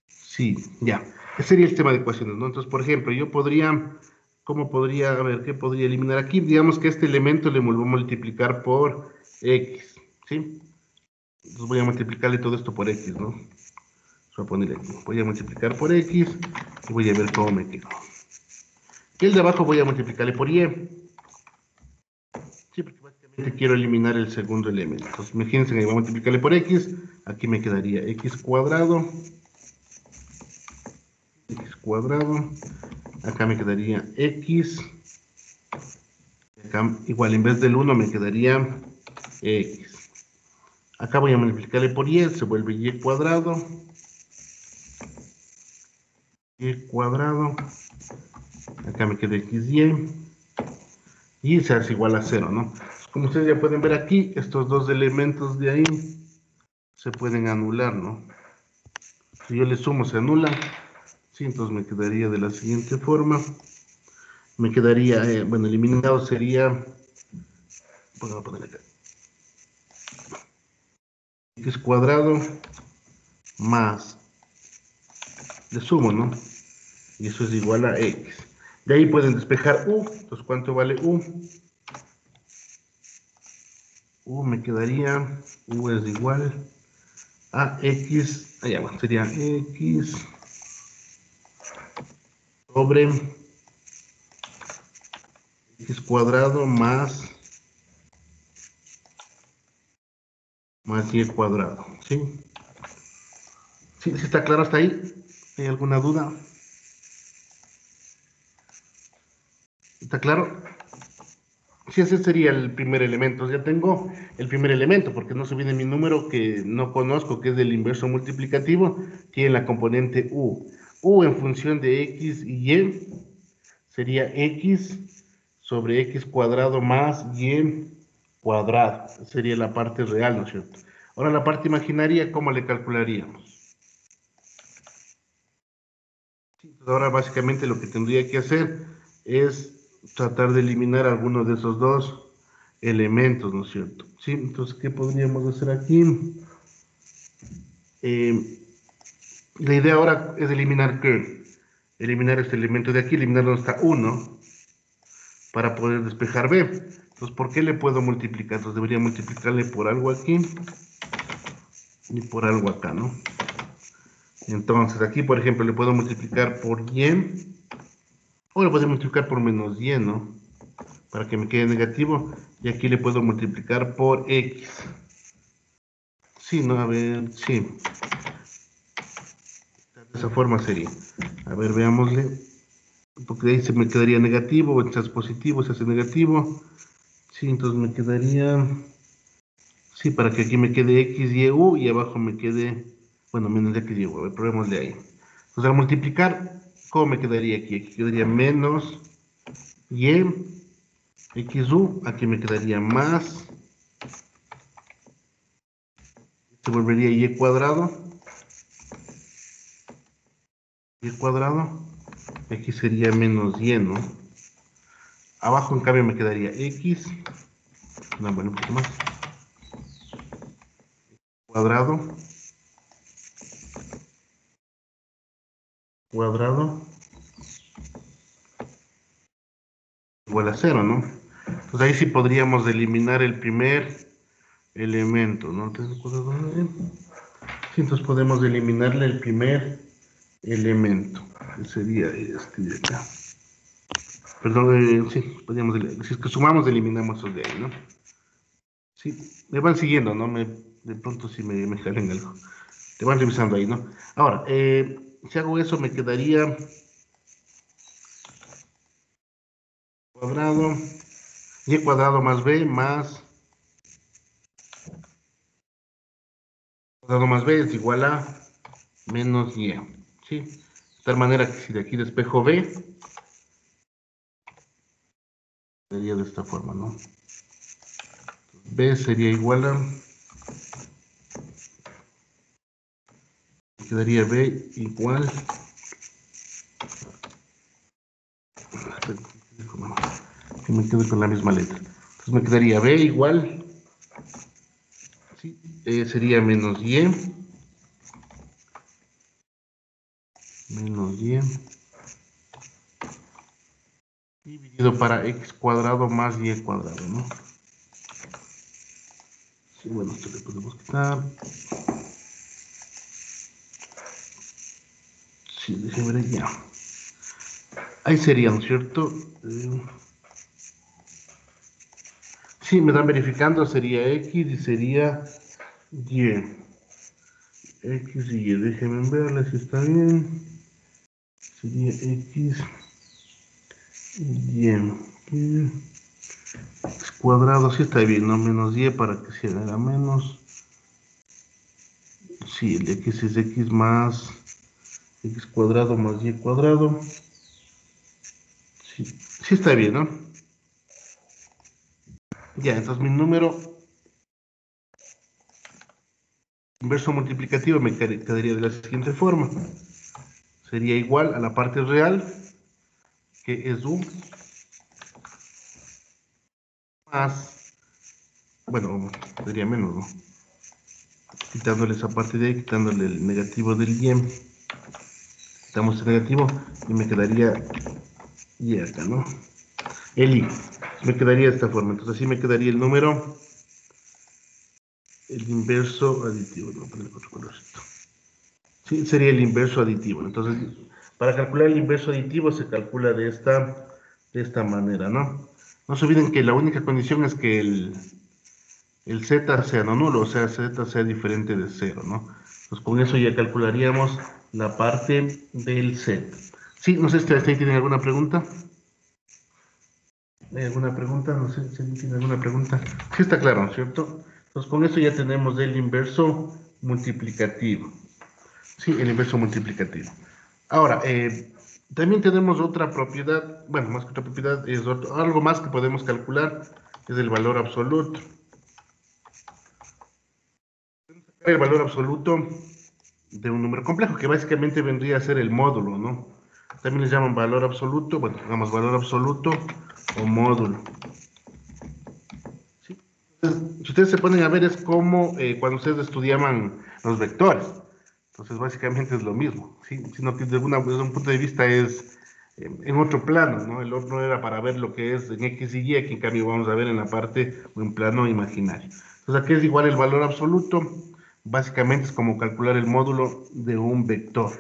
Sí, ya. Ese sería el sistema de ecuaciones, ¿no? Entonces, por ejemplo, yo podría, ¿cómo podría, a ver, qué podría eliminar aquí? Digamos que este elemento le vuelvo a multiplicar por X, ¿sí? Entonces voy a multiplicarle todo esto por X, ¿no? Voy a ponerle aquí, voy a multiplicar por X y voy a ver cómo me quedo. Y el de abajo voy a multiplicarle por Y. Sí, porque básicamente quiero eliminar el segundo elemento. Entonces, imagínense que voy a multiplicarle por X, aquí me quedaría X cuadrado, acá me quedaría X, acá igual en vez del 1 me quedaría X. Acá voy a multiplicarle por Y, se vuelve Y cuadrado, acá me queda XY, y se hace igual a 0, ¿no? Como ustedes ya pueden ver aquí, estos dos elementos de ahí se pueden anular, ¿no? Si yo le sumo, se anulan. Sí, entonces me quedaría de la siguiente forma. Me quedaría, bueno, eliminado sería, bueno, voy a poner acá, X cuadrado más, le sumo, ¿no? Y eso es igual a X. De ahí pueden despejar U. Entonces, ¿cuánto vale U? U me quedaría, U es igual a X, allá bueno, sería X sobre X cuadrado más Y cuadrado, ¿sí? ¿Sí está claro hasta ahí? ¿Hay alguna duda? ¿Está claro? Sí, ese sería el primer elemento. Ya tengo el primer elemento, porque no se viene mi número que no conozco, que es del inverso multiplicativo, tiene la componente U. U en función de X y Y sería X sobre X cuadrado más Y cuadrado. Sería la parte real, ¿no es cierto? Ahora la parte imaginaria, ¿cómo le calcularíamos? Ahora básicamente lo que tendría que hacer es tratar de eliminar alguno de esos dos elementos, ¿no es cierto? Sí, entonces, ¿qué podríamos hacer aquí? La idea ahora es eliminar ¿qué? Eliminar este elemento de aquí, eliminarlo hasta 1 para poder despejar B. Entonces, ¿por qué le puedo multiplicar? Entonces, debería multiplicarle por algo aquí y por algo acá, ¿no? Entonces, aquí, por ejemplo, le puedo multiplicar por y, o le puedo multiplicar por menos y, ¿no? Para que me quede negativo, y aquí le puedo multiplicar por x. Sí, ¿no? A ver, sí. De esa forma sería. A ver, veámosle. Porque ahí se me quedaría negativo, o es positivo, se hace negativo. Sí, entonces me quedaría... Sí, para que aquí me quede x, y, u, y abajo me quede... Bueno, menos x, y, u. A ver, probémosle ahí. Entonces, al multiplicar, ¿cómo me quedaría aquí? Aquí quedaría menos y, x, u. Aquí me quedaría más. Se volvería y cuadrado. Y cuadrado. Aquí sería menos y, ¿no? Abajo, en cambio, me quedaría x. No, bueno, un poquito más. Cuadrado. Cuadrado. Igual a 0, ¿no? Entonces ahí sí podríamos eliminar el primer elemento, ¿no? Sí, entonces podemos eliminarle el primer elemento, que sería este de acá. Perdón, sí, podríamos, si es que sumamos, eliminamos esos de ahí, ¿no? Sí, me van siguiendo, ¿no? De pronto sí me salen algo. Te van revisando ahí, ¿no? Ahora, si hago eso, me quedaría cuadrado, y cuadrado más b más cuadrado más b es igual a menos y, ¿sí? De tal manera que si de aquí despejo b, sería de esta forma, ¿no? B sería igual a, quedaría B igual, que me quede con la misma letra. Entonces me quedaría B igual, ¿sí? Sería menos y dividido para x cuadrado más y cuadrado, ¿no? Sí, bueno, esto le podemos quitar. Sí, déjeme ver ya. Ahí sería, ¿no es cierto? Sí, me dan verificando, sería x y sería y. X y y, déjenme verla si está bien. Sería x y x cuadrado, si está bien, ¿no? Menos y para que se haga menos. Sí, el x es x más x cuadrado más y cuadrado. Sí, sí está bien, ¿no? Ya, entonces mi número inverso multiplicativo me quedaría de la siguiente forma. Sería igual a la parte real, que es u, más, bueno, sería menos, ¿no? Quitándole esa parte de ahí, quitándole el negativo del y, quitamos el negativo y me quedaría y acá, ¿no? El i, me quedaría de esta forma, entonces así me quedaría el número, el inverso aditivo, no, poner otro colorcito. Sí, sería el inverso aditivo, entonces para calcular el inverso aditivo se calcula de esta manera, ¿no? No se olviden que la única condición es que el z sea no nulo, o sea, z sea diferente de 0, ¿no? Pues con eso ya calcularíamos la parte del z. Sí, no sé si ustedes tienen alguna pregunta. ¿Hay alguna pregunta? No sé si alguien tiene alguna pregunta. Sí está claro, ¿no es cierto? Entonces con eso ya tenemos el inverso multiplicativo. Sí, el inverso multiplicativo. Ahora, también tenemos otra propiedad, bueno, más que otra propiedad, es algo más que podemos calcular, es el valor absoluto. El valor absoluto de un número complejo, que básicamente vendría a ser el módulo, ¿no? También les llaman valor absoluto, bueno, digamos valor absoluto o módulo. ¿Sí? Entonces, si ustedes se ponen a ver, es como cuando ustedes estudiaban los vectores. Entonces, básicamente es lo mismo, ¿sí? Sino que desde un punto de vista es en otro plano, ¿no? El otro era para ver lo que es en X y Y, aquí en cambio vamos a ver en la parte o en plano imaginario. Entonces, aquí es igual el valor absoluto básicamente es como calcular el módulo de un vector.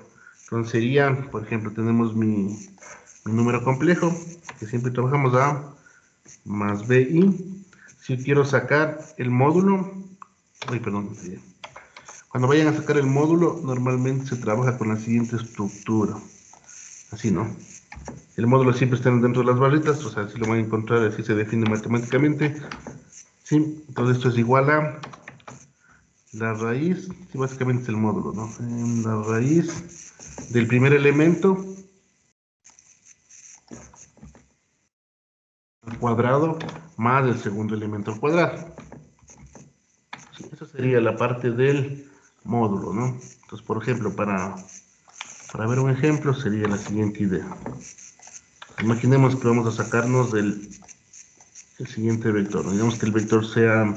Entonces sería, por ejemplo, tenemos mi número complejo, que siempre trabajamos A más BI. Si quiero sacar el módulo, cuando vayan a sacar el módulo, normalmente se trabaja con la siguiente estructura. Así, ¿no? El módulo siempre está dentro de las barritas, o sea, si lo van a encontrar, así se define matemáticamente. Sí, entonces esto es igual a la raíz, sí, básicamente es el módulo, ¿no? La raíz del primer elemento al cuadrado más el segundo elemento al cuadrado. Sí, esa sería la parte del módulo, ¿no? Entonces, por ejemplo, para ver un ejemplo, sería la siguiente idea. Imaginemos que vamos a sacarnos el siguiente vector, ¿no? Digamos que el vector sea,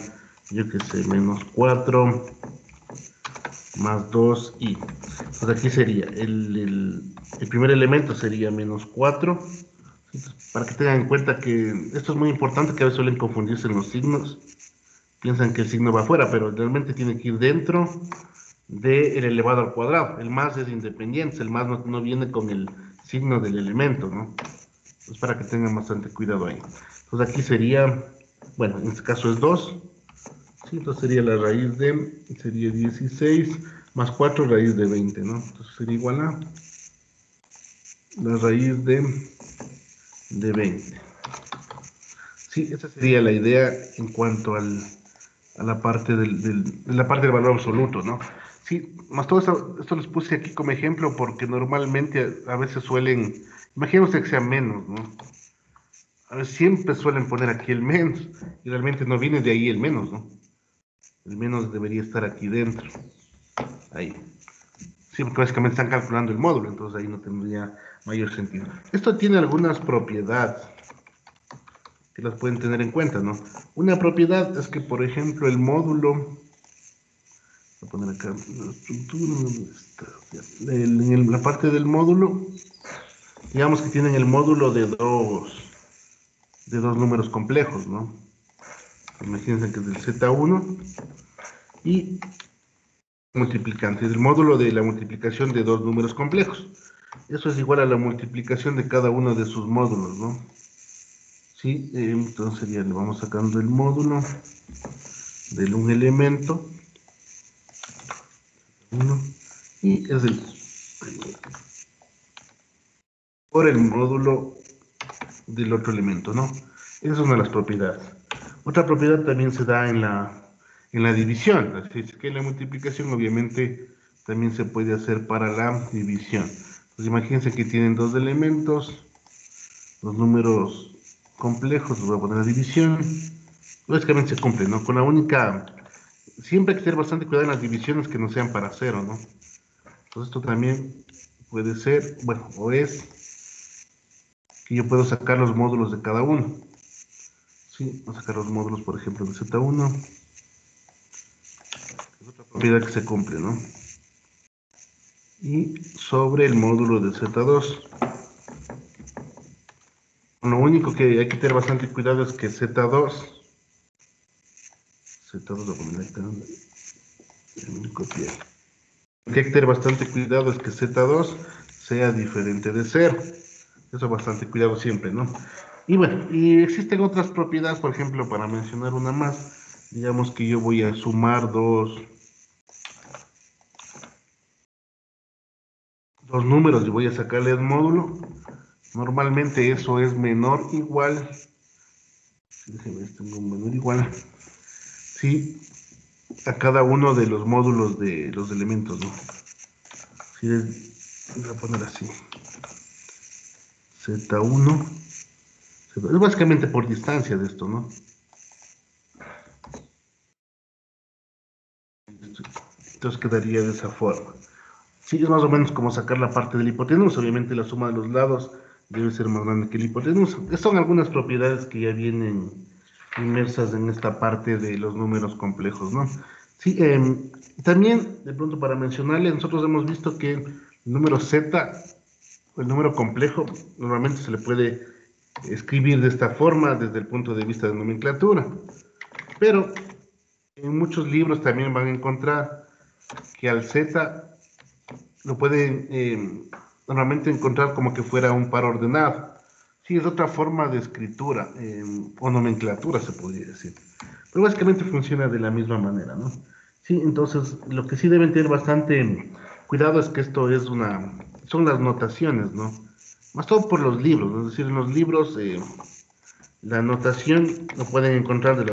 yo que sé, menos 4 más 2i. Entonces aquí sería, el primer elemento sería menos 4. Entonces, para que tengan en cuenta que esto es muy importante, que a veces suelen confundirse en los signos. Piensan que el signo va afuera, pero realmente tiene que ir dentro del elevado al cuadrado. El más es independiente, el más no viene con el signo del elemento, ¿no? Entonces, para que tengan bastante cuidado ahí. Entonces aquí sería, bueno, en este caso es 2. Sí, entonces sería la raíz de, sería 16 más 4 raíz de 20, ¿no? Entonces sería igual a la raíz de 20. Sí, esa sería la idea en cuanto a la parte la parte del valor absoluto, ¿no? Sí, más todo esto les puse aquí como ejemplo porque normalmente a veces suelen, imaginemos que sea menos, ¿no? A ver, siempre suelen poner aquí el menos y realmente no viene de ahí el menos, ¿no? El menos debería estar aquí dentro, ahí. Sí, porque básicamente están calculando el módulo, entonces ahí no tendría mayor sentido. Esto tiene algunas propiedades que las pueden tener en cuenta, ¿no? Una propiedad es que, por ejemplo, el módulo, voy a poner acá la estructura, en la parte del módulo, digamos que tienen el módulo de dos números complejos, ¿no? Imagínense que es del Z1 y multiplicante, del módulo de la multiplicación de dos números complejos. Eso es igual a la multiplicación de cada uno de sus módulos, ¿no? Sí, entonces ya le vamos sacando el módulo de un elemento, uno, y es por el módulo del otro elemento, ¿no? Esa es una de las propiedades. Otra propiedad también se da en la división, así es que la multiplicación obviamente también se puede hacer para la división. Entonces imagínense que tienen dos elementos, los números complejos, les voy a poner la división, básicamente se cumple, ¿no? Con la única, siempre hay que tener bastante cuidado en las divisiones que no sean para cero, ¿no? Entonces esto también puede ser, bueno, o es que yo puedo sacar los módulos de cada uno. Sí, voy a sacar los módulos, por ejemplo, de Z1. Es otra propiedad que se cumple, ¿no? Y sobre el módulo de Z2. Lo único que hay que tener bastante cuidado es que Z2 lo voy a poner acá, copiar. Lo que hay que tener bastante cuidado es que Z2 sea diferente de 0. Eso bastante cuidado siempre, ¿no? Y bueno, y existen otras propiedades, por ejemplo, para mencionar una más, digamos que yo voy a sumar dos números y voy a sacarle el módulo. Normalmente eso es menor o igual, déjenme, tengo un menor o igual, sí, a cada uno de los módulos de los elementos, ¿no? Sí, voy a poner así, Z1, es básicamente por distancia de esto, ¿no? Entonces quedaría de esa forma. Sí, es más o menos como sacar la parte del hipotenusa. Obviamente la suma de los lados debe ser más grande que el hipotenusa. Son algunas propiedades que ya vienen inmersas en esta parte de los números complejos, ¿no? Sí, también, de pronto para mencionarle, nosotros hemos visto que el número z, el número complejo, normalmente se le puede escribir de esta forma desde el punto de vista de nomenclatura. Pero en muchos libros también van a encontrar que al Z lo pueden normalmente encontrar como que fuera un par ordenado. Sí, es otra forma de escritura o nomenclatura, se podría decir. Pero básicamente funciona de la misma manera, ¿no? Sí, entonces lo que sí deben tener bastante cuidado es que esto es son las notaciones, ¿no? Más todo por los libros, ¿no? Es decir, en los libros la notación lo pueden encontrar de